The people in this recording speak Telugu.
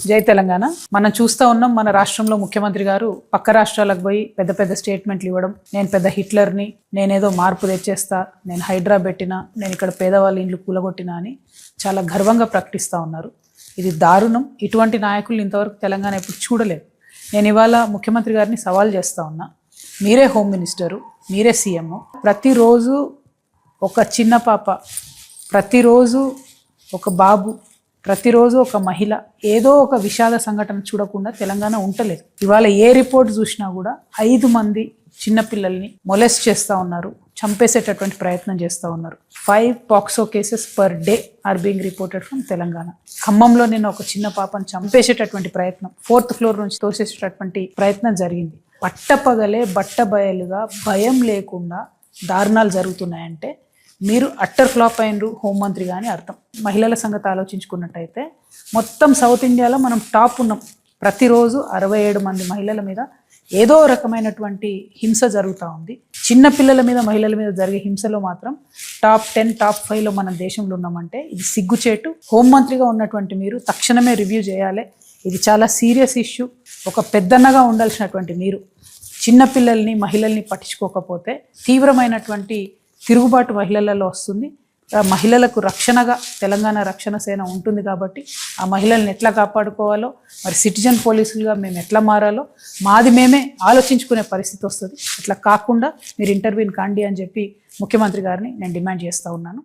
జై తెలంగాణ. మనం చూస్తూ ఉన్నాం, మన రాష్ట్రంలో ముఖ్యమంత్రి గారు పక్క రాష్ట్రాలకు పోయి పెద్ద పెద్ద స్టేట్మెంట్లు ఇవ్వడం, నేను పెద్ద హిట్లర్ని, నేనేదో మార్పు తెచ్చేస్తా, నేను హైడ్రా పెట్టినా, నేను ఇక్కడ పేదవాళ్ళ ఇండ్లు కూలగొట్టినా అని చాలా గర్వంగా ప్రకటిస్తూ ఉన్నారు. ఇది దారుణం. ఇటువంటి నాయకులు ఇంతవరకు తెలంగాణ ఎప్పుడు చూడలేదు. నేను ఇవాళ ముఖ్యమంత్రి గారిని సవాల్ చేస్తూ ఉన్నా, మీరే హోమ్ మినిస్టరు, మీరే సీఎం. ప్రతిరోజు ఒక చిన్న పాప, ప్రతిరోజు ఒక బాబు, ప్రతిరోజు ఒక మహిళ ఏదో ఒక విషాద సంఘటన చూడకుండా తెలంగాణ ఉండలేదు. ఇవాళ ఏ రిపోర్ట్ చూసినా కూడా 5 మంది చిన్నపిల్లల్ని మొలెస్ట్ చేస్తూ ఉన్నారు, చంపేసేటటువంటి ప్రయత్నం చేస్తూ ఉన్నారు. 5 POCSO cases per day or being reported from Telangana. ఖమ్మంలో నేను ఒక చిన్న పాపను చంపేసేటటువంటి ప్రయత్నం, 4th ఫ్లోర్ నుంచి తోసేసేటటువంటి ప్రయత్నం జరిగింది. పట్టపగలే బట్టబయలుగా భయం లేకుండా దారుణాలు జరుగుతున్నాయంటే మీరు అట్టర్ ఫ్లాప్ అయినరు హోంమంత్రి కానీ అర్థం. మహిళల సంగతి ఆలోచించుకున్నట్టయితే మొత్తం సౌత్ ఇండియాలో మనం టాప్ ఉన్నాం. ప్రతిరోజు 67 మంది మహిళల మీద ఏదో రకమైనటువంటి హింస జరుగుతూ ఉంది. చిన్న పిల్లల మీద, మహిళల మీద జరిగే హింసలో మాత్రం టాప్ 10, టాప్ 5లో మన దేశంలో ఉన్నామంటే ఇది సిగ్గుచేటు. హోంమంత్రిగా ఉన్నటువంటి మీరు తక్షణమే రివ్యూ చేయాలి. ఇది చాలా సీరియస్ ఇష్యూ. ఒక పెద్దన్నగా ఉండాల్సినటువంటి మీరు చిన్నపిల్లల్ని, మహిళల్ని పట్టించుకోకపోతే తీవ్రమైనటువంటి తిరుగుబాటు మహిళలలో వస్తుంది. మహిళలకు రక్షణగా తెలంగాణ రక్షణ సేన ఉంటుంది కాబట్టి ఆ మహిళల్ని ఎట్లా కాపాడుకోవాలో, మరి సిటిజన్ పోలీసులుగా మేము ఎట్లా మారాలో మాది మేమే ఆలోచించుకునే పరిస్థితి వస్తుంది. అట్లా కాకుండా మీరు ఇంటర్వ్యూని కాండి అని చెప్పి ముఖ్యమంత్రి గారిని నేను డిమాండ్ చేస్తూ ఉన్నాను.